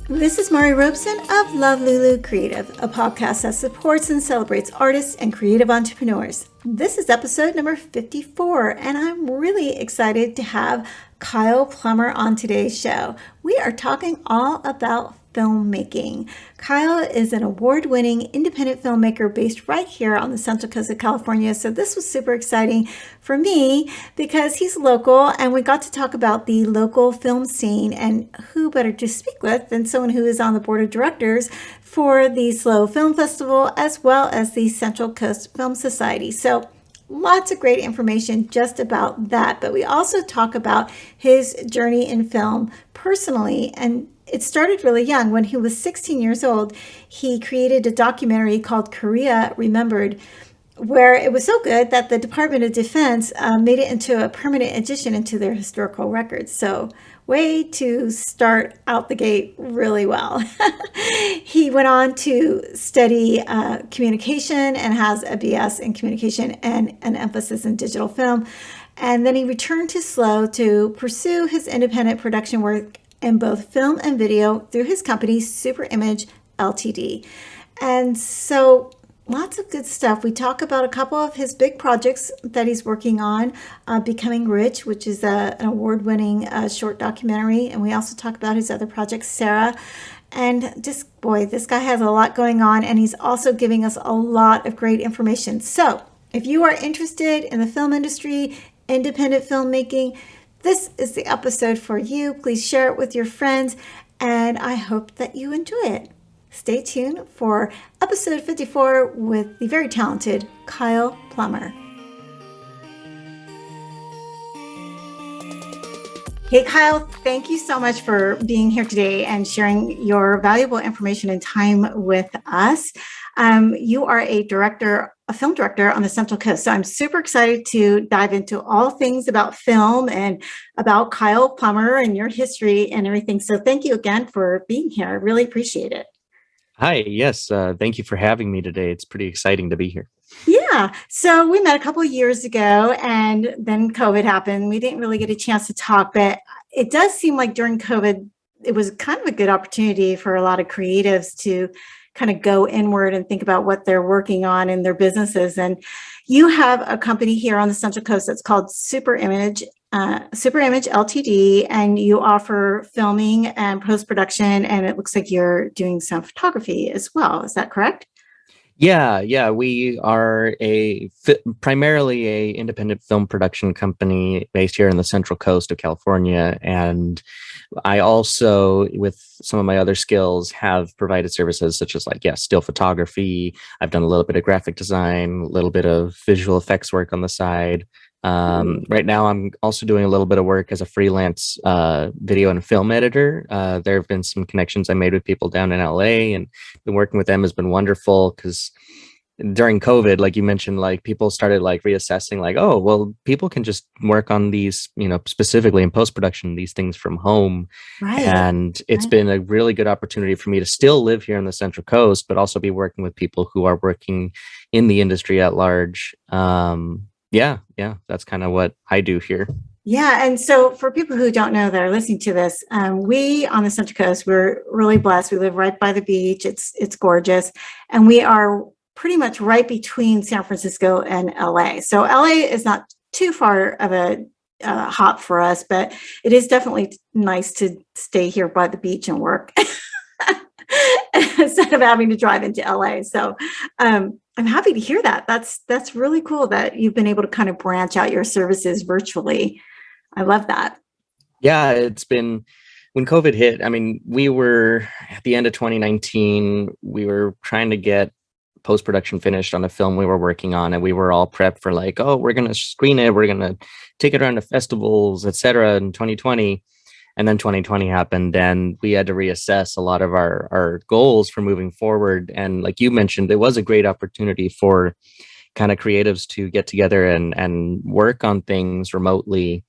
This is Mari Robeson of Love Lulu Creative, a podcast that supports and celebrates artists and creative entrepreneurs. This is episode number 54, and I'm really excited to have Kyle Plummer on today's show. We are talking all about filmmaking. Kyle is an award-winning independent filmmaker based right here on the Central Coast of California. So this was super exciting for me because he's local and we got to talk about the local film scene, and who better to speak with than someone who is on the board of directors for the SLO Film Festival as well as the Central Coast Film Society. So lots of great information just about that. But we also talk about his journey in film personally, and it started really young. When he was 16 years old, he created a documentary called Korea Remembered, where it was so good that the Department of Defense made it into a permanent addition into their historical records. So way to start out the gate really well. He went on to study communication and has a BS in communication and an emphasis in digital film. And then he returned to SLO to pursue his independent production work in both film and video through his company, Super Image Ltd. And so lots of good stuff. We talk about a couple of his big projects that he's working on, Becoming Rich, which is an award-winning short documentary. And we also talk about his other project, Sarah. And just, boy, this guy has a lot going on, and he's also giving us a lot of great information. So if you are interested in the film industry, independent filmmaking, this is the episode for you. Please share it with your friends, and I hope that you enjoy it. Stay tuned for episode 54 with the very talented Kyle Plummer. Hey, Kyle, thank you so much for being here today and sharing your valuable information and time with us. You are a film director on the Central Coast. So I'm super excited to dive into all things about film and about Kyle Plummer and your history and everything. So thank you again for being here. I really appreciate it. Hi, yes. Thank you for having me today. It's pretty exciting to be here. Yeah. So we met a couple of years ago and then COVID happened. We didn't really get a chance to talk, but it does seem like during COVID, it was kind of a good opportunity for a lot of creatives to kind of go inward and think about what they're working on in their businesses. And you have a company here on the Central Coast that's called Super Image Ltd, and you offer filming and post-production, and it looks like you're doing some photography as well. Is that correct? Yeah. We are primarily a independent film production company based here in the Central Coast of California. And I also, with some of my other skills, have provided services such as still photography. I've done a little bit of graphic design, a little bit of visual effects work on the side. Right now, I'm also doing a little bit of work as a freelance video and film editor. There have been some connections I made with people down in LA, and been working with them has been wonderful because during COVID, like you mentioned, people started reassessing, oh, well, people can just work on these, specifically in post-production, these things from home. Right. And it's been a really good opportunity for me to still live here on the Central Coast, but also be working with people who are working in the industry at large. Yeah, that's kind of what I do here. Yeah. And so for people who don't know that are listening to this, we on the Central Coast, we're really blessed. We live right by the beach. It's gorgeous. And we are pretty much right between San Francisco and LA. So LA is not too far of a hop for us, but it is definitely nice to stay here by the beach and work instead of having to drive into LA. So I'm happy to hear that. That's really cool that you've been able to kind of branch out your services virtually. I love that. Yeah, it's been, when COVID hit, we were at the end of 2019, we were trying to get post-production finished on a film we were working on, and we were all prepped for we're going to screen it, we're going to take it around to festivals, etc. in 2020. And then 2020 happened, and we had to reassess a lot of our goals for moving forward. And like you mentioned, it was a great opportunity for kind of creatives to get together and work on things remotely.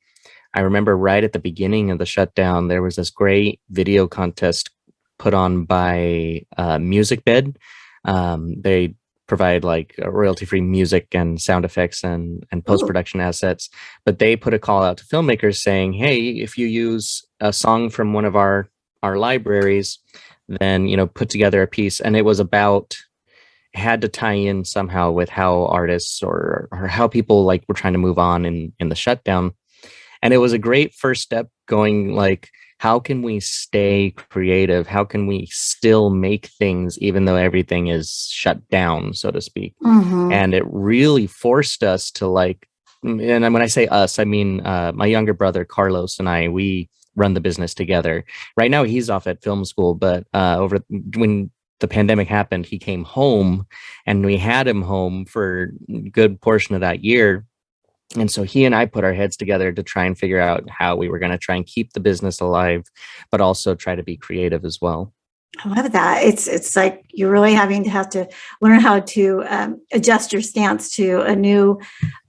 I remember right at the beginning of the shutdown, there was this great video contest put on by MusicBed. They provide royalty-free music and sound effects and post-production assets. But they put a call out to filmmakers saying, hey, if you use a song from one of our our libraries, then, put together a piece. And it was about, had to tie in somehow with how artists or how people like were trying to move on in the shutdown. And it was a great first step going like, how can we stay creative? How can we still make things even though everything is shut down, so to speak? And it really forced us to like, and when I say us, I mean my younger brother Carlos and we run the business together. Right now he's off at film school, but over when the pandemic happened, he came home, and we had him home for a good portion of that year. And so he and I put our heads together to try and figure out how we were going to try and keep the business alive, but also try to be creative as well. I love that. It's like you're really have to learn how to adjust your stance to a new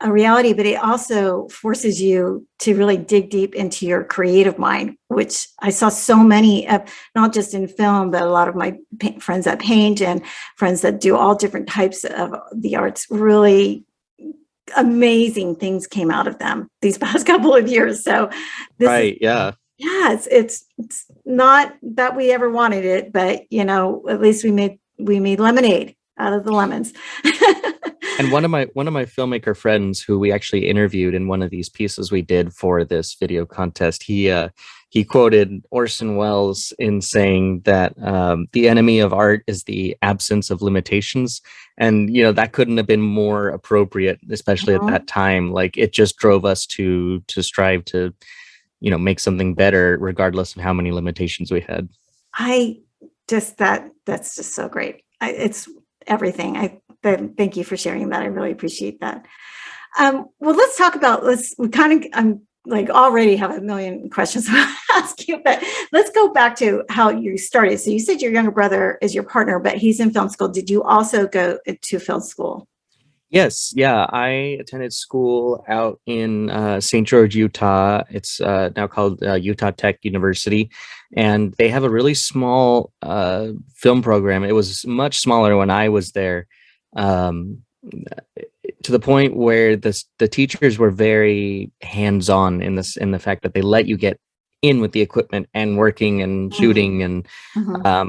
reality, but it also forces you to really dig deep into your creative mind, which I saw so many of, not just in film, but a lot of my friends that paint and friends that do all different types of the arts. Really amazing things came out of them these past couple of years. So it's not that we ever wanted it, but at least we made lemonade out of the lemons. And one of my filmmaker friends who we actually interviewed in one of these pieces we did for this video contest, he quoted Orson Welles in saying that the enemy of art is the absence of limitations. And, that couldn't have been more appropriate, especially at that time. Like, it just drove us to strive to, make something better, regardless of how many limitations we had. That's just so great. It's everything. Thank you for sharing that. I really appreciate that. Well, let's talk about, I'm like already have a million questions to ask you, but let's go back to how you started. So you said your younger brother is your partner, but he's in film school. Did you also go to film school? Yes. Yeah. I attended school out in St. George, Utah. It's now called Utah Tech University. And they have a really small film program. It was much smaller when I was there, to the point where the teachers were very hands-on in the fact that they let you get in with the equipment and working and shooting and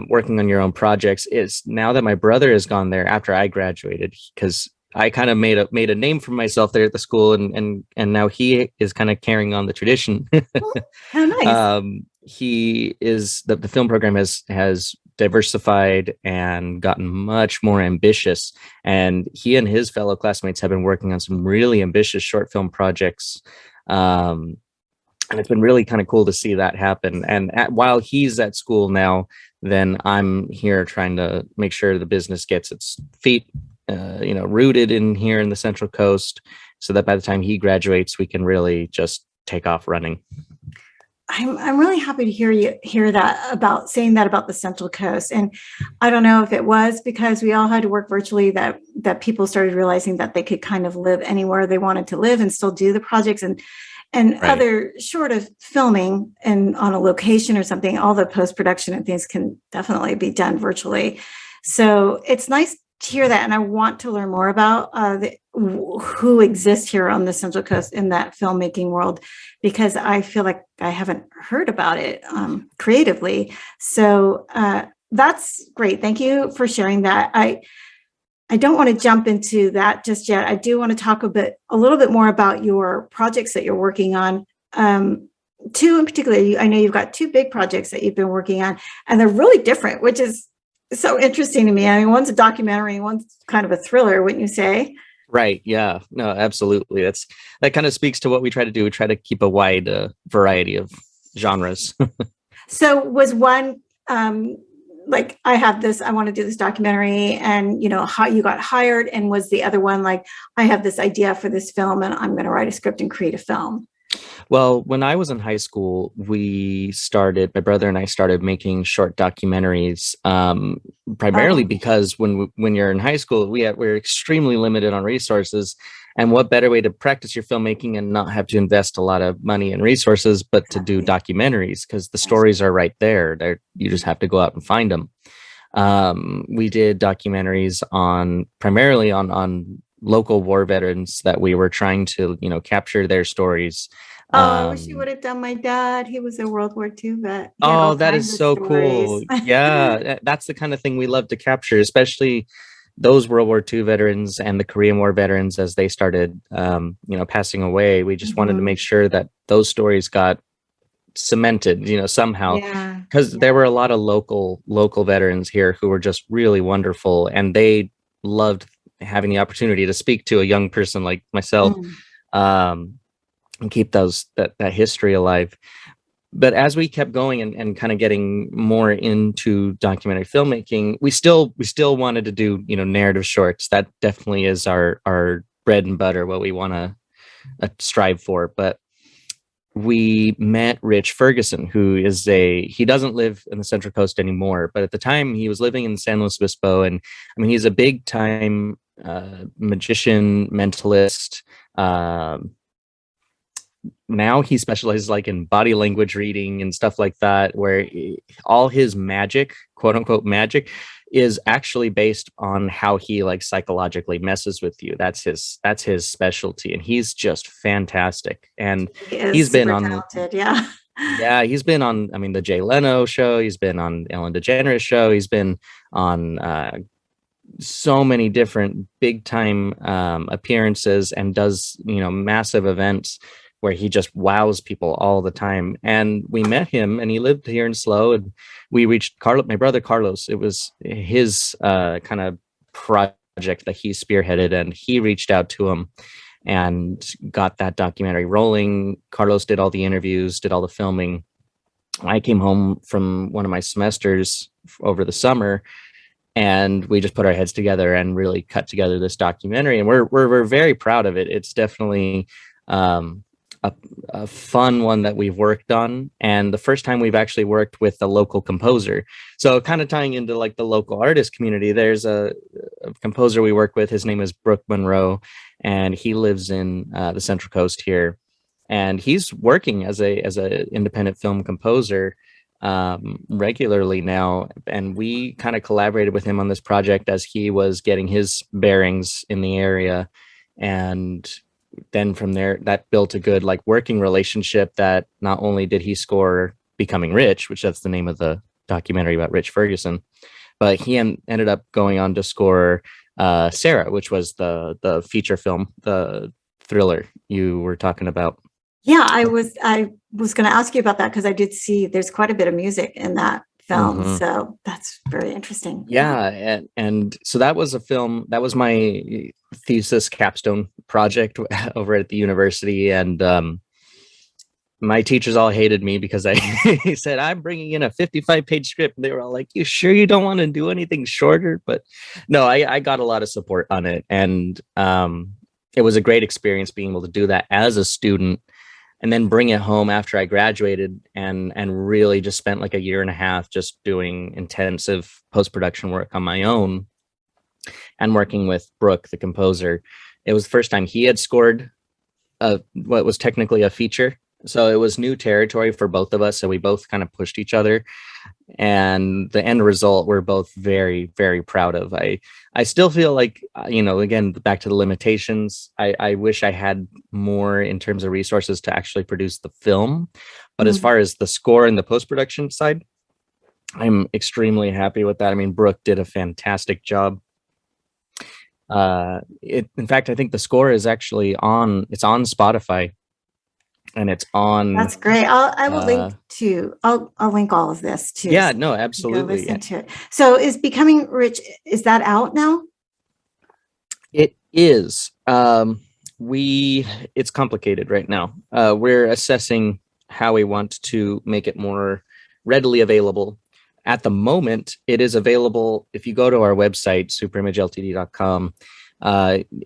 working on your own projects. Is now that my brother has gone there after I graduated, because I kind of made a name for myself there at the school, and now he is kind of carrying on the tradition. How nice. He is the film program has diversified and gotten much more ambitious, and he and his fellow classmates have been working on some really ambitious short film projects. And it's been really kind of cool to see that happen. And while he's at school now, then I'm here trying to make sure the business gets its feet rooted in here in the Central Coast, so that by the time he graduates, we can really just take off running. I'm really happy to hear that about the Central Coast. And I don't know if it was because we all had to work virtually that people started realizing that they could kind of live anywhere they wanted to live and still do the projects and right. Other short of filming and on a location or something, all the post-production and things can definitely be done virtually. So it's nice to hear that. And I want to learn more about who exists here on the Central Coast in that filmmaking world, because I feel like I haven't heard about it creatively. So that's great. Thank you for sharing that. I don't want to jump into that just yet. I do want to talk a little bit more about your projects that you're working on. Two in particular, I know you've got two big projects that you've been working on, and they're really different, which is so interesting to me. I mean, one's a documentary, one's kind of a thriller, wouldn't you say? Right. Yeah. No, absolutely. That kind of speaks to what we try to do. We try to keep a wide variety of genres. So was one like, I want to do this documentary, and how you got hired, and was the other one like, I have this idea for this film and I'm going to write a script and create a film? Well, when I was in high school, my brother and I started making short documentaries, primarily because when you're in high school, we're extremely limited on resources. And what better way to practice your filmmaking and not have to invest a lot of money and resources, but to do documentaries, because the stories are right there. You just have to go out and find them. We did documentaries primarily on local war veterans that we were trying to, capture their stories. Oh, I wish you would Um, have done my dad. He was a World War II vet. He had all oh, that kinds is of so stories. cool. Yeah, that's the kind of thing we love to capture, especially those World War II veterans and the Korean War veterans as they started, passing away. We just wanted to make Mhm. sure that those stories got cemented, somehow, Yeah, because there yeah. were a lot of local veterans here who were just really wonderful, and they loved having the opportunity to speak to a young person like myself, Mm. um, and keep that history alive. But as we kept going and kind of getting more into documentary filmmaking, we still wanted to do narrative shorts. That definitely is our bread and butter, what we want to strive for. But we met Rich Ferguson, he doesn't live in the Central Coast anymore, but at the time he was living in San Luis Obispo. And I mean, he's a big time magician, mentalist. Um, Now he specializes like in body language reading and stuff like that, where all his magic, quote unquote magic, is actually based on how he like psychologically messes with you. That's his specialty, and he's just fantastic. And He is he's been super on talented. Yeah. yeah, he's been on, I mean, the Jay Leno show, he's been on Ellen DeGeneres show, he's been on so many different big time appearances, and does massive events where he just wows people all the time. And we met him, and he lived here in SLO, and we reached my brother Carlos. It was his kind of project that he spearheaded, and he reached out to him and got that documentary rolling. Carlos did all the interviews, did all the filming. I came home from one of my semesters over the summer, and we just put our heads together and really cut together this documentary, and we're very proud of it. It's definitely um, a fun one that we've worked on, and the first time we've actually worked with a local composer. So kind of tying into like the local artist community, there's a composer we work with. His name is Brooke Monroe, and he lives in the Central Coast here, and he's working as a independent film composer regularly now. And we kind of collaborated with him on this project as he was getting his bearings in the area. And then from there, that built a good like working relationship, that not only did he score Becoming Rich, which that's the name of the documentary about Rich Ferguson, but he ended up going on to score Sarah, which was the feature film, the thriller you were talking about. Yeah, I was going to ask you about that because I did see there's quite a bit of music in that film. Mhm. So that's very interesting. Yeah. Yeah, and so that was a film that was my thesis capstone project over at the university, and my teachers all hated me because I he said I'm bringing in a 55-page script. And they were all like, "You sure you don't want to do anything shorter?" But no, I got a lot of support on it, and it was a great experience being able to do that as a student, and then bring it home after I graduated, and really just spent like a year and a half just doing intensive post-production work on my own, and working with Brooke, the composer. It was the first time he had scored what was technically a feature. So it was new territory for both of us. So we both kind of pushed each other, and the end result we're both very, very proud of. I still feel like, again, back to the limitations, I wish I had more in terms of resources to actually produce the film. But as Mm. far as the score and the post-production side, I'm extremely happy with that. I mean, Brooke did a fantastic job. In fact, I think the score is actually it's on Spotify, and it's on That's great. I will uh link to, I'll link all of this too. yeah, So no, you can go absolutely. listen to it. So is Becoming Rich, is that out now? It is. It's complicated right now. We're assessing how we want to make it more readily available. At the moment, it is available. If you go to our website, superimageltd.com,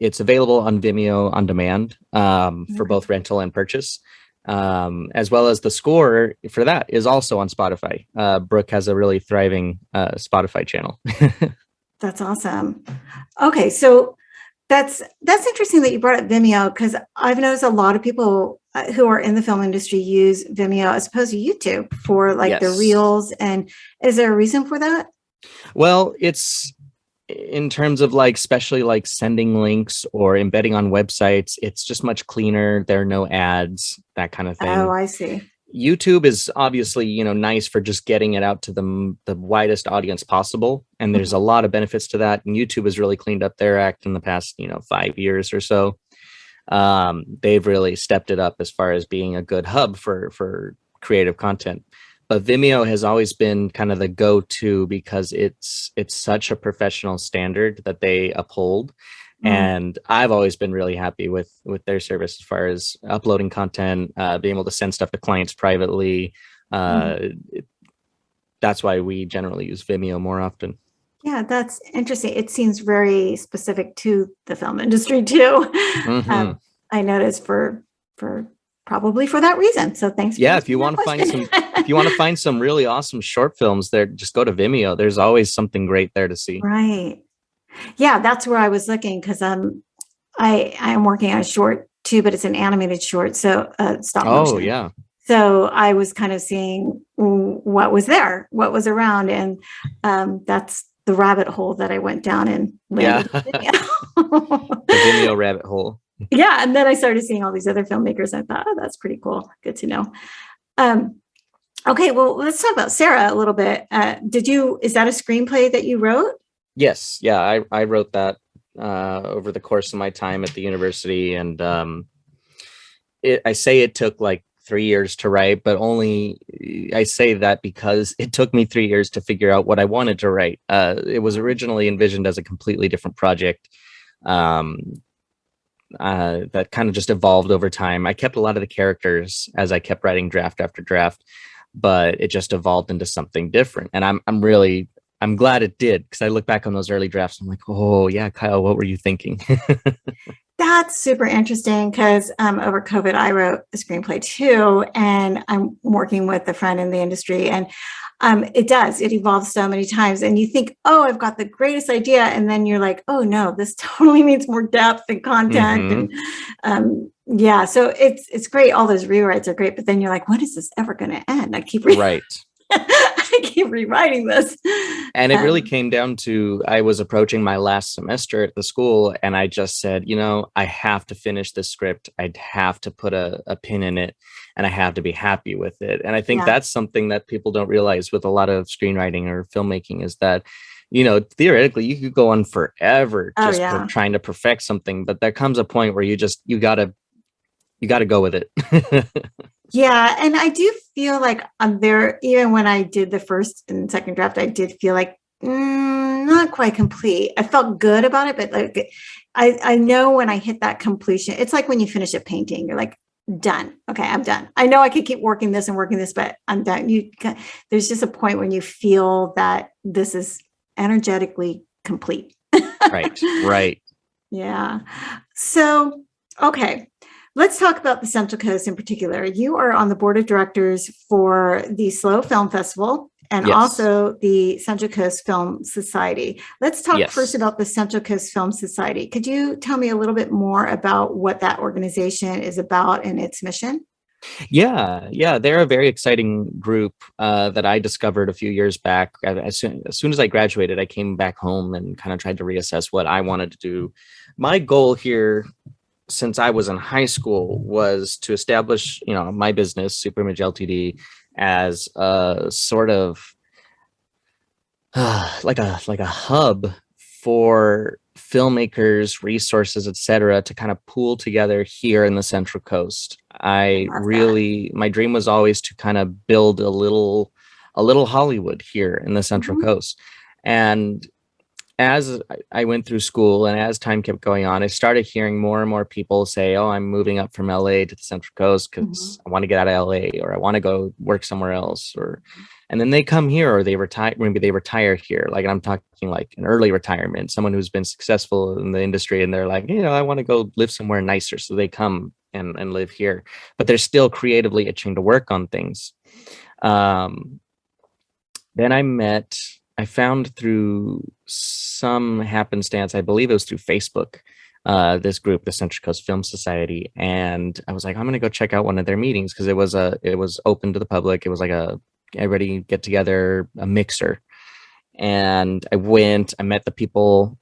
it's available on Vimeo on demand, for Okay. both rental and purchase. As well as the score for that is also on Spotify. Brooke has a really thriving Spotify channel. That's awesome. Okay, so that's interesting that you brought up Vimeo because I've noticed a lot of people who are in the film industry use Vimeo as opposed to YouTube for like the Yes. reels. And is there a reason for that? Well, in terms of like, especially like sending links or embedding on websites, it's just much cleaner. There are no ads, that kind of Oh, thing. I see. YouTube is obviously, nice for just getting it out to the widest audience possible. And there's a lot of benefits to that. And YouTube has really cleaned up their act in the past, 5 years or so. They've really stepped it up as far as being a good hub for creative content. But Vimeo has always been kind of the go-to because it's such a professional standard that they uphold. And I've always been really happy with their service as far as uploading content, being able to send stuff to clients privately. That's why we generally use Vimeo more often. Yeah, that's interesting. It seems very specific to the film industry too. Mhm. I noticed for probably for that reason. So thanks. Yeah, For if you want to find question. some really awesome short films there, just go to Vimeo. There's always something great there to see. Right. Yeah, that's where I was looking because I am working on a short too, but it's an animated short, so stop Oh, motion. yeah. So I was kind of seeing what was there, what was around, and that's the rabbit hole that I went down and landed. Yeah. In The Vimeo rabbit hole. Yeah, and then I started seeing all these other filmmakers. And I thought, oh, that's pretty cool. Good to know. Okay, well, let's talk about Sarah a little bit. Is that a screenplay that you wrote? Yes. Yeah, I wrote that over the course of my time at the university. And I say it took like 3 years to write, but I say that because it took me 3 years to figure out what I wanted to write. It was originally envisioned as a completely different project. That kind of just evolved over time. I kept a lot of the characters as I kept writing draft after draft, but it just evolved into something different. And I'm glad it did, because I look back on those early drafts. I'm like, oh yeah, Kyle, what were you thinking? That's super interesting because over COVID, I wrote a screenplay too, and I'm working with a friend in the industry, and it evolves so many times. And you think, oh, I've got the greatest idea, and then you're like, oh no, this totally needs more depth and content, and yeah, so it's great. All those rewrites are great, but then you're like, when is this ever going to end? I keep Right. I keep rewriting this. And it really came down to, I was approaching my last semester at the school, and I just said, I have to finish this script. I'd have to put a pin in it, and I have to be happy with it. And I think that's something that people don't realize with a lot of screenwriting or filmmaking, is that, theoretically you could go on forever trying to perfect something, but there comes a point where you gotta go with it. Yeah. And I do feel like I'm there, even when I did the first and second draft, I did feel like not quite complete. I felt good about it, but like I know when I hit that completion, it's like when you finish a painting, you're like, done. Okay, I'm done. I know I could keep working this, but I'm done. There's just a point when you feel that this is energetically complete. Right. Yeah. So, okay. Let's talk about the Central Coast in particular. You are on the board of directors for the SLO Film Festival and also the Central Coast Film Society. Let's talk first about the Central Coast Film Society. Could you tell me a little bit more about what that organization is about and its mission? Yeah, they're a very exciting group that I discovered a few years back. As soon as I graduated, I came back home and kind of tried to reassess what I wanted to do. My goal here, since I was in high school, was to establish, my business, Superimage Ltd, as a sort of like a hub for filmmakers, resources, etc., to kind of pool together here in the Central Coast. My dream was always to kind of build a little Hollywood here in the Central Coast. And as I went through school and as time kept going on, I started hearing more and more people say, oh, I'm moving up from LA to the Central Coast because I want to get out of LA, or I want to go work somewhere else, and then they come here, or they retire. Maybe they retire here. Like, I'm talking like an early retirement, someone who's been successful in the industry, and they're like, I want to go live somewhere nicer. So they come and live here, but they're still creatively itching to work on things. Then I found through some happenstance, I believe it was through Facebook, this group, the Central Coast Film Society, and I was like, I'm gonna go check out one of their meetings, because it was open to the public. It was like everybody get together, a mixer, And I met the people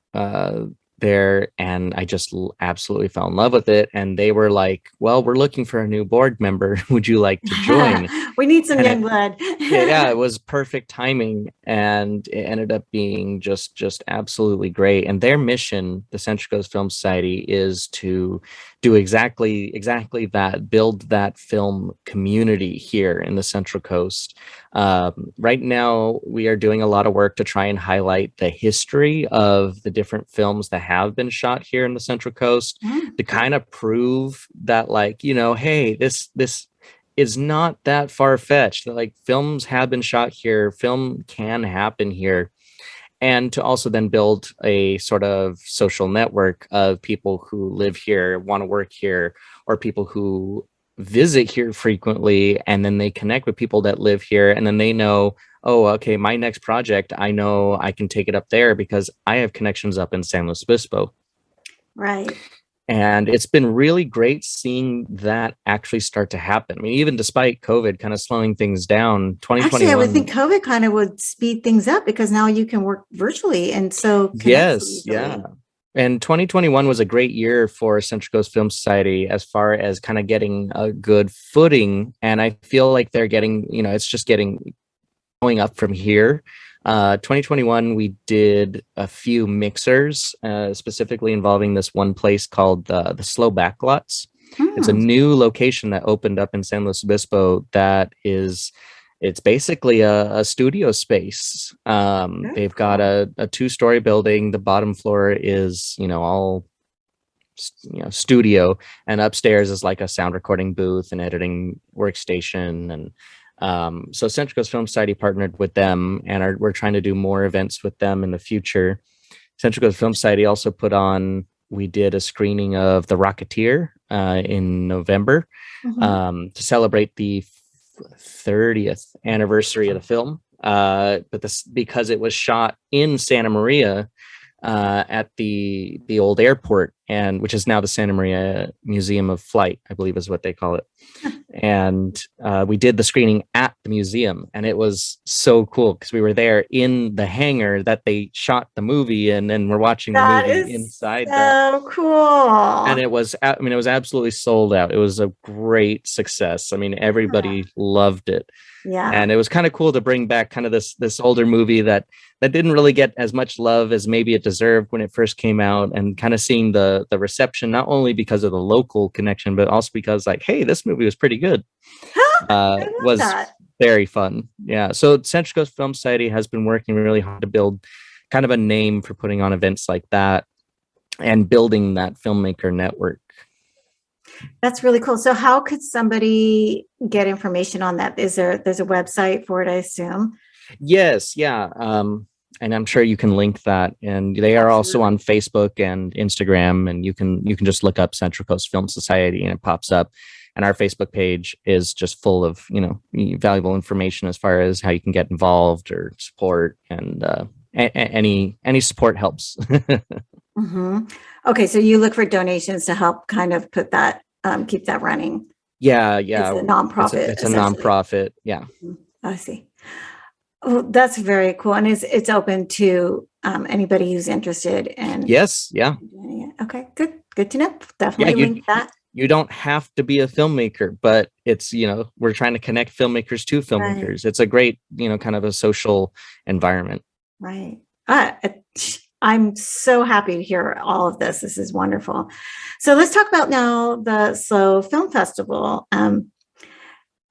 there, and I just absolutely fell in love with it. And they were like, well, we're looking for a new board member. Would you like to join? We need some And young blood. yeah, it was perfect timing, and it ended up being just absolutely great. And their mission, the Central Coast Film Society, is to do exactly that, build that film community here in the Central Coast. Right now, we are doing a lot of work to try and highlight the history of the different films that have been shot here in the Central Coast, to kind of prove that, like, hey, this is not that far-fetched. Like, films have been shot here, film can happen here. And to also then build a sort of social network of people who live here, want to work here, or people who visit here frequently, and then they connect with people that live here, and then they know, oh, okay, my next project, I know I can take it up there because I have connections up in San Luis Obispo. Right. And it's been really great seeing that actually start to happen. I mean, even despite COVID kind of slowing things down, 2021. Actually, I would think COVID kind of would speed things up, because now you can work virtually and so connect Yes, easily. yeah. And 2021 was a great year for Central Coast Film Society as far as kind of getting a good footing. And I feel like they're getting, it's just going up from here. 2021, we did a few mixers, specifically involving this one place called the Slow Backlots. It's a new location that opened up in San Luis Obispo that it's basically a studio space. They've got a 2-story building. The bottom floor is, all studio, and upstairs is like a sound recording booth and editing workstation. And so Central Coast Film Society partnered with them, and we're trying to do more events with them in the future. Central Coast Film Society also we did a screening of The Rocketeer in November to celebrate the 30th anniversary of the film. But because it was shot in Santa Maria at the old airport, and which is now the Santa Maria Museum of Flight, I believe is what they call it. And we did the screening at the museum, and it was so cool because we were there in the hangar that they shot the movie in, and we're watching the movie inside. So cool. And it was absolutely sold out. It was a great success. I mean, everybody loved it. Yeah. And it was kind of cool to bring back kind of this older movie that didn't really get as much love as maybe it deserved when it first came out, and kind of seeing the reception, not only because of the local connection, but also because, like, hey, this movie was pretty good. Was very fun. Yeah. So Central Coast Film Society has been working really hard to build kind of a name for putting on events like that and building that filmmaker network. That's really cool. So how could somebody get information on that? There's a website for it, I assume. Yes. Yeah. And I'm sure you can link that. And they are also on Facebook and Instagram, and you can just look up Central Coast Film Society and it pops up. And our Facebook page is just full of, valuable information as far as how you can get involved or support, and any support helps. Okay, so you look for donations to help kind of put that, keep that running. Yeah. It's a nonprofit. It's a nonprofit. Yeah. I see. Well, that's very cool, and it's open to anybody who's interested. And yes, yeah. Okay, good to know. Definitely link that. You don't have to be a filmmaker, but it's, we're trying to connect filmmakers to filmmakers. Right. It's a great, kind of a social environment. Right. I'm so happy to hear all of this. This is wonderful. So let's talk about now the SLO Film Festival.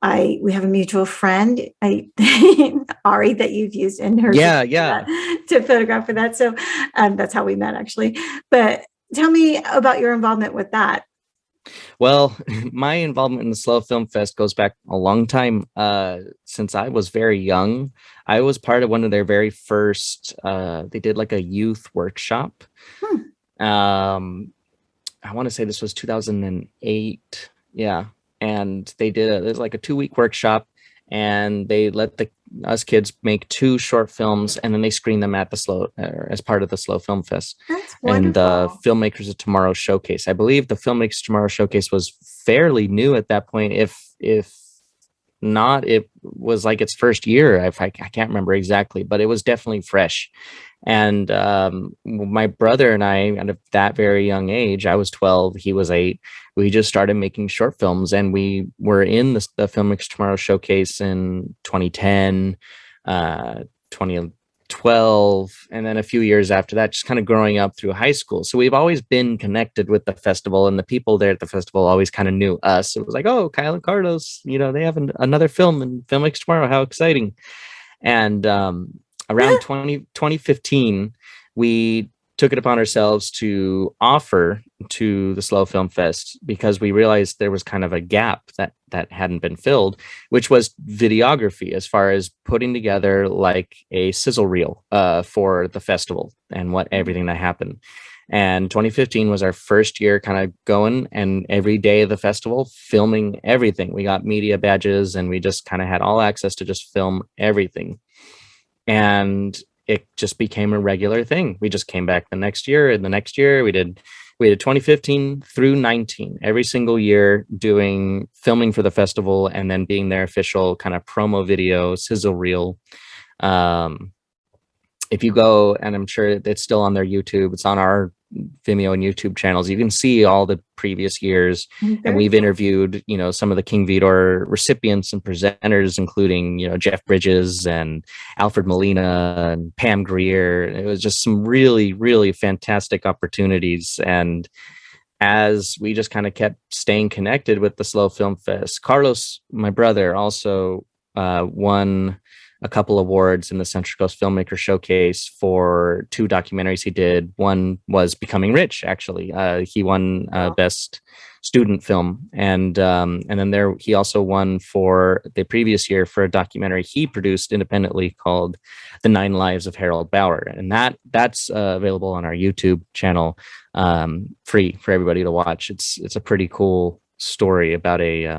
We have a mutual friend, Ari, that you've used in her to photograph for that. So that's how we met, actually. But tell me about your involvement with that. Well, my involvement in the SLO Film Fest goes back a long time. Since I was very young, I was part of one of their very first, they did like a youth workshop. I want to say this was 2008. Yeah. And they did it was like a 2-week workshop, and they let us kids make 2 short films, and then they screened them at the SLO as part of the SLO Film Fest. That's wonderful. And the Filmmakers of Tomorrow Showcase. I believe the Filmmakers of Tomorrow Showcase was fairly new at that point, if not. It was like its first year. I can't remember exactly, but it was definitely fresh. And my brother and I, at that very young age, I was 12, he was 8. We just started making short films, and we were in the Filmmakers Tomorrow showcase in 2010, 2012, and then a few years after that, just kind of growing up through high school. So we've always been connected with the festival, and the people there at the festival always kind of knew us. It was like, oh, Kyle and Carlos, they have another film in Filmmakers Tomorrow. How exciting. And around 2015, we took it upon ourselves to offer to the Slow Film Fest, because we realized there was kind of a gap that hadn't been filled, which was videography, as far as putting together like a sizzle reel for the festival and everything that happened. And 2015 was our first year kind of going, and every day of the festival filming everything. We got media badges, and we just kind of had all access to just film everything. And it just became a regular thing. We just came back the next year, and the next year we did 2015 through 19, every single year, doing filming for the festival, and then being their official kind of promo video, sizzle reel. If you go, and I'm sure it's still on their YouTube, it's on our Vimeo and YouTube channels, you can see all the previous years. And we've interviewed, some of the King Vidor recipients and presenters, including, Jeff Bridges and Alfred Molina and Pam Grier. It was just some really, really fantastic opportunities. And as we just kind of kept staying connected with the Slow Film Fest, Carlos, my brother, also won a couple awards in the Central Coast Filmmaker Showcase for 2 documentaries he did. One was Becoming Rich, actually. He won Best Student Film. And then he also won for the previous year for a documentary he produced independently called The 9 Lives of Harold Bauer. And that's available on our YouTube channel, free for everybody to watch. It's a pretty cool story about a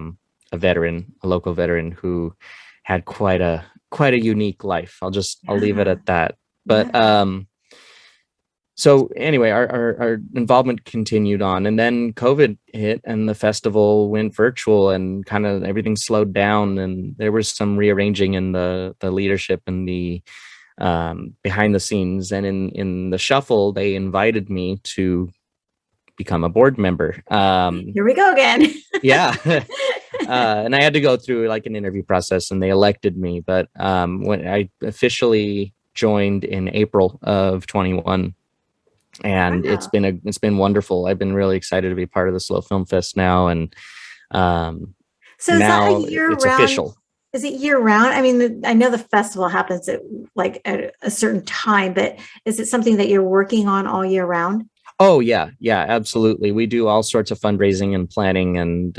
veteran, a local veteran who had quite a unique life. I'll leave it at that. But so anyway, our involvement continued on, and then COVID hit, and the festival went virtual, and kind of everything slowed down, and there was some rearranging in the leadership and the behind the scenes. And in the shuffle, they invited me to become a board member. Here we go again. Yeah. And I had to go through like an interview process, and they elected me. But when I officially joined in April of 21, and Wow. it's been wonderful. I've been really excited to be part of the Slow Film Fest now, and so now is that it's official. Is it year round? I mean, I know the festival happens at a certain time, but is it something that you're working on all year round? Oh, yeah, absolutely. We do all sorts of fundraising and planning, and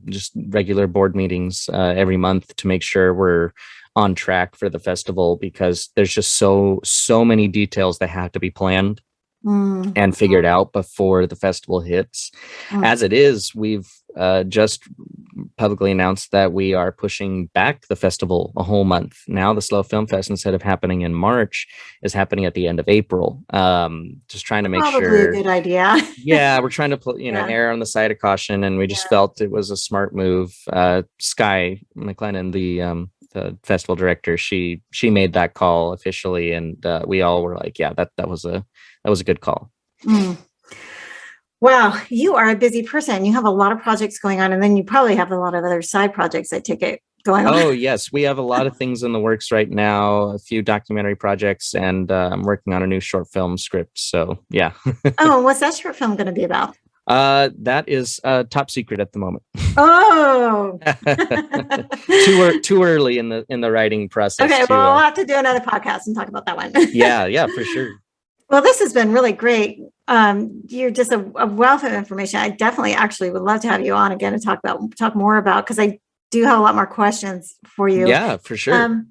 just regular board meetings every month to make sure we're on track for the festival, because there's just so many details that have to be planned and figured out before the festival hits. As it is, we've just publicly announced that we are pushing back the festival a whole month. Now the Slow Film Fest, instead of happening in March, is happening at the end of April. Just trying to make Probably sure. a good idea. Yeah, we're trying to err on the side of caution, and we just felt it was a smart move. Sky McLennan, the festival director, she made that call officially, and we all were like, yeah, that was a good call. Wow, you are a busy person. You have a lot of projects going on, and then you probably have a lot of other side projects, I take it, going on. Oh, yes. We have a lot of things in the works right now, a few documentary projects, and I'm working on a new short film script. So, yeah. Oh, and what's that short film going to be about? That is top secret at the moment. Oh, too early in the writing process. Okay, well, we'll have to do another podcast and talk about that one. Yeah, for sure. Well, this has been really great. You're just a wealth of information. I definitely actually would love to have you on again and talk more about, because I do have a lot more questions for you. Yeah, for sure.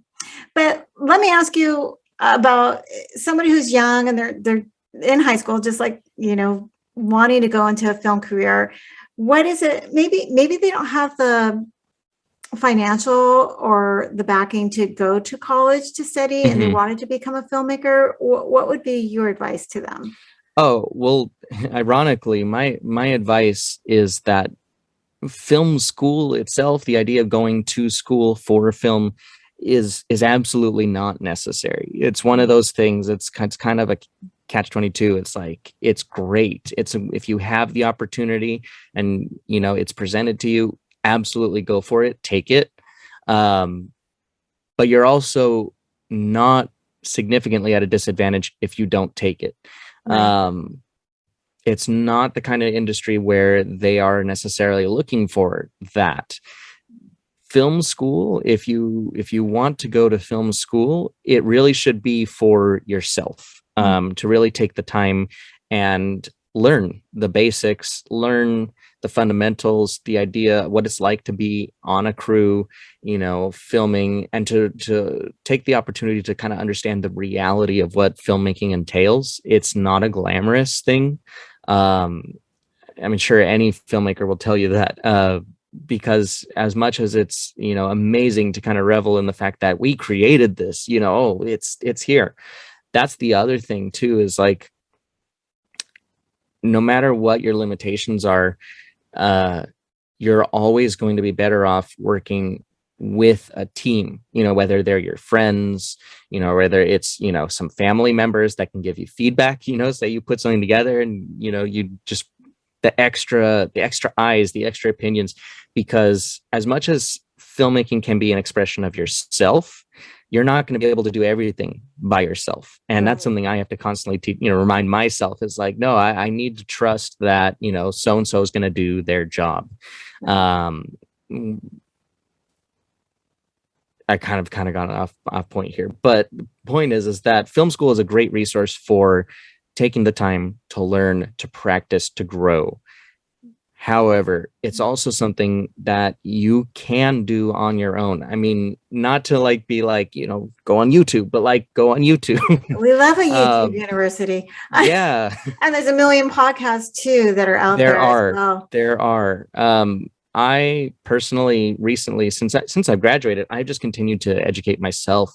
But let me ask you about somebody who's young and they're in high school, just like, wanting to go into a film career. What is it? Maybe they don't have the financial or the backing to go to college to study, and they wanted to become a filmmaker. What would be your advice to them? Oh, well, ironically, my advice is that film school itself, the idea of going to school for film is absolutely not necessary. It's one of those things. It's kind of a catch 22. It's like, it's great. If you have the opportunity and it's presented to you, absolutely go for it, take it. But you're also not significantly at a disadvantage if you don't take it. Right. It's not the kind of industry where they are necessarily looking for that. Film school, if you want to go to film school, it really should be for yourself, to really take the time and learn the basics, learn the fundamentals, the idea what it's like to be on a crew, filming, and to take the opportunity to kind of understand the reality of what filmmaking entails. It's not a glamorous thing. I mean, sure, any filmmaker will tell you that, because as much as it's amazing to kind of revel in the fact that we created this, oh, it's here. That's the other thing too, is like, no matter what your limitations are, you're always going to be better off working with a team, whether they're your friends, whether it's some family members that can give you feedback, say you put something together and you just the extra eyes, the extra opinions, because as much as filmmaking can be an expression of yourself, you're not going to be able to do everything by yourself. And that's something I have to constantly remind myself, is like, no, I need to trust that, so-and-so is going to do their job. I kind of got off point here, but the point is that film school is a great resource for taking the time to learn, to practice, to grow. However, it's also something that you can do on your own. I mean, not to be go on YouTube, but go on YouTube. We love a YouTube university. Yeah. And there's a million podcasts too that are out there as well. There are. I personally recently, since I've graduated, I've just continued to educate myself.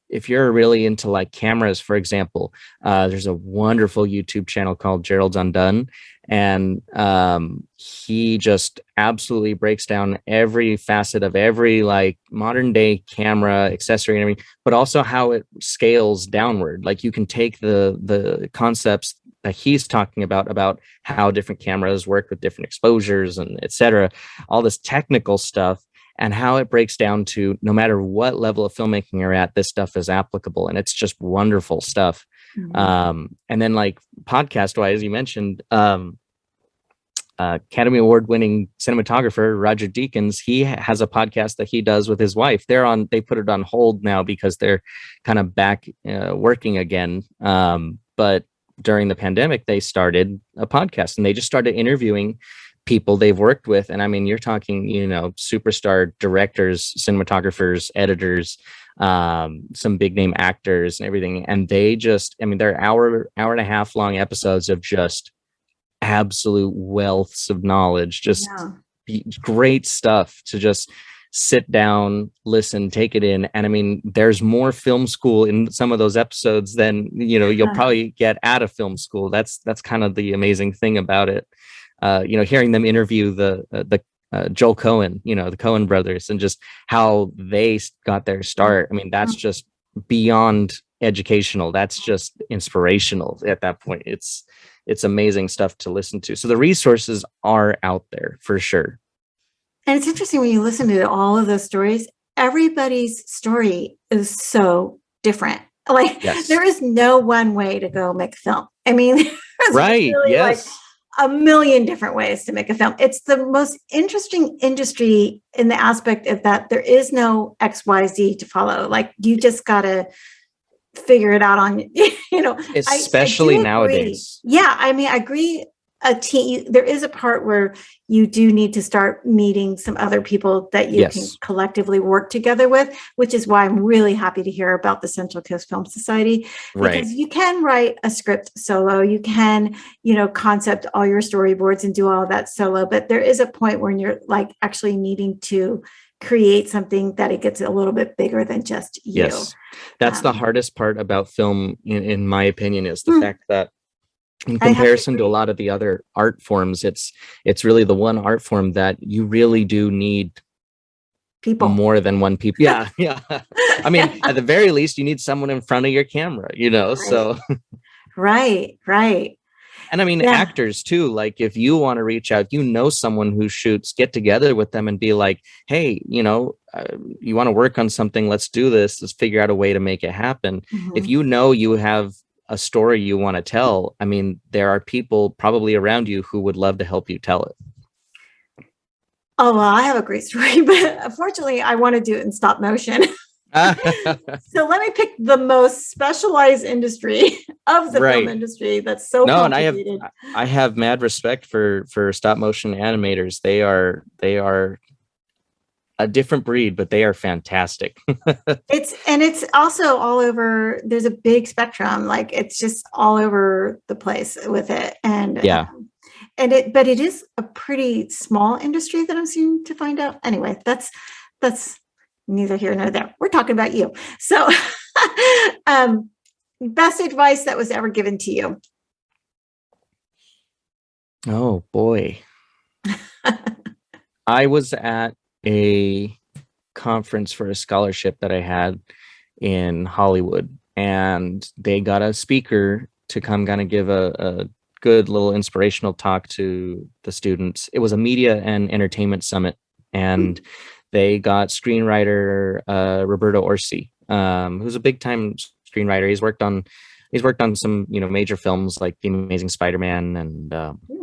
If you're really into cameras, for example, there's a wonderful YouTube channel called Gerald's Undone, and he just absolutely breaks down every facet of every modern day camera accessory and everything, but also how it scales downward. You can take the concepts that he's talking about how different cameras work with different exposures and etc., all this technical stuff, and how it breaks down to no matter what level of filmmaking you're at, this stuff is applicable, and it's just wonderful stuff. And then podcast wise, you mentioned Academy Award winning cinematographer Roger Deakins. He has a podcast that he does with his wife. They put it on hold now because they're kind of back working again. But during the pandemic, they started a podcast and they just started interviewing people they've worked with. And I mean, you're talking, superstar directors, cinematographers, editors, some big name actors and everything. And they just, they're hour and a half long episodes of just absolute wealths of knowledge, just great stuff to just sit down, listen, take it in. And there's more film school in some of those episodes than, you'll probably get out of film school. That's kind of the amazing thing about it. Hearing them interview the Joel Cohen, the Coen brothers, and just how they got their start. That's just beyond educational. That's just inspirational at that point. It's amazing stuff to listen to. So the resources are out there for sure. And it's interesting when you listen to all of those stories, everybody's story is so different. There is no one way to go make a film. There's right. really Yes. A million different ways to make a film. It's the most interesting industry in the aspect of that there is no XYZ to follow. You just got to figure it out on, especially I nowadays. Yeah. I agree. There is a part where you do need to start meeting some other people that you can collectively work together with, which is why I'm really happy to hear about the Central Coast Film Society, because you can write a script solo, you can, concept all your storyboards and do all of that solo, but there is a point when you're actually needing to create something that it gets a little bit bigger than just you. Yes, that's the hardest part about film, in my opinion, is the fact that In I have to comparison to a agree. lot of the other art forms, it's really the one art form that you really do need People. more than one people. Yeah, yeah. I mean, at the very least, you need someone in front of your camera, Right. so. Right. Right. And I mean, Yeah. actors too. Like, if you want to reach out, someone who shoots, get together with them and be like, hey, you want to work on something? Let's do this. Let's figure out a way to make it happen. If Mhm. you have a story you want to tell, I mean, there are people probably around you who would love to help you tell it. Oh, well, I have a great story, but unfortunately, I want to do it in stop motion. So let me pick the most specialized industry of the film Right. industry that's so No, and complicated. I have mad respect for stop motion animators. They are a different breed, but they are fantastic. It's also all over. There's a big spectrum. Like it's just all over the place with it. Yeah. But it is a pretty small industry that I'm seeming to find out. Anyway, that's neither here nor there. We're talking about you. So, um, best advice that was ever given to you. Oh boy. I was at a conference for a scholarship that I had in Hollywood, and they got a speaker to come kind of give a good little inspirational talk to the students. It was a media and entertainment summit, and they got screenwriter Roberto Orsi, who's a big time screenwriter. He's worked on some major films like The Amazing Spider-Man and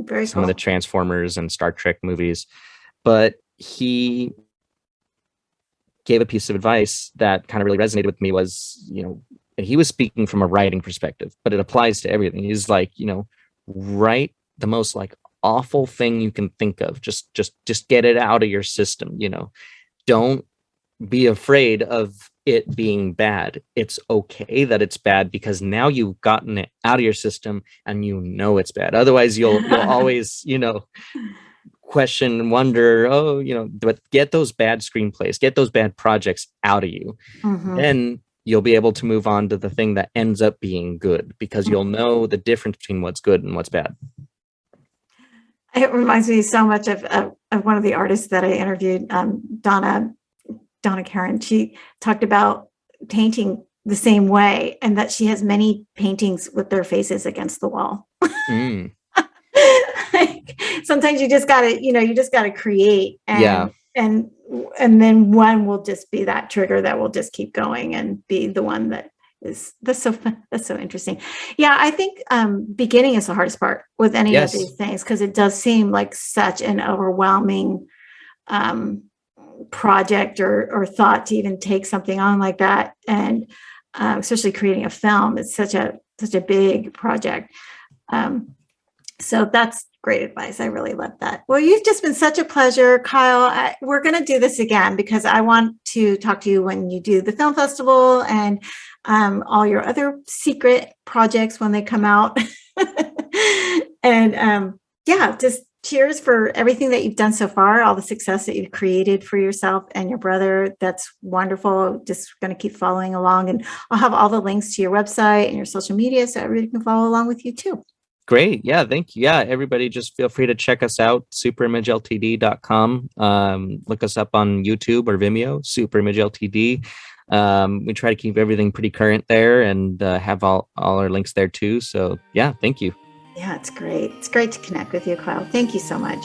Very some of the cool. Transformers and Star Trek movies. But he gave a piece of advice that kind of really resonated with me. Was, and he was speaking from a writing perspective, but it applies to everything. He's like, write the most like awful thing you can think of. Just get it out of your system. Don't be afraid of it being bad. It's okay that it's bad, because now you've gotten it out of your system and it's bad. Otherwise you'll always, question and wonder, but get those bad screenplays, get those bad projects out of you. Mhm. Then you'll be able to move on to the thing that ends up being good, because you'll know the difference between what's good and what's bad. It reminds me so much of one of the artists that I interviewed, Donna Karen. She talked about painting the same way, and that she has many paintings with their faces against the wall. Mm, Like, sometimes you just gotta create, yeah. and then one will just be that trigger that will just keep going and be the one that is that's so fun. That's so interesting. Yeah, I think beginning is the hardest part with any of Yes. these things, because it does seem like such an overwhelming um, project or thought to even take something on like that, and especially creating a film. It's such a big project. Um, so that's great advice. I really love that. Well, you've just been such a pleasure, Kyle. We're going to do this again, because I want to talk to you when you do the film festival and all your other secret projects when they come out. And yeah, just cheers for everything that you've done so far, all the success that you've created for yourself and your brother. That's wonderful. Just going to keep following along. And I'll have all the links to your website and your social media so everybody can follow along with you too. Great. Yeah, thank you. Yeah, everybody just feel free to check us out, superimageltd.com. Look us up on YouTube or Vimeo, Super Image Ltd. We try to keep everything pretty current there, and have all our links there too. So yeah, thank you. Yeah, it's great. It's great to connect with you, Kyle. Thank you so much.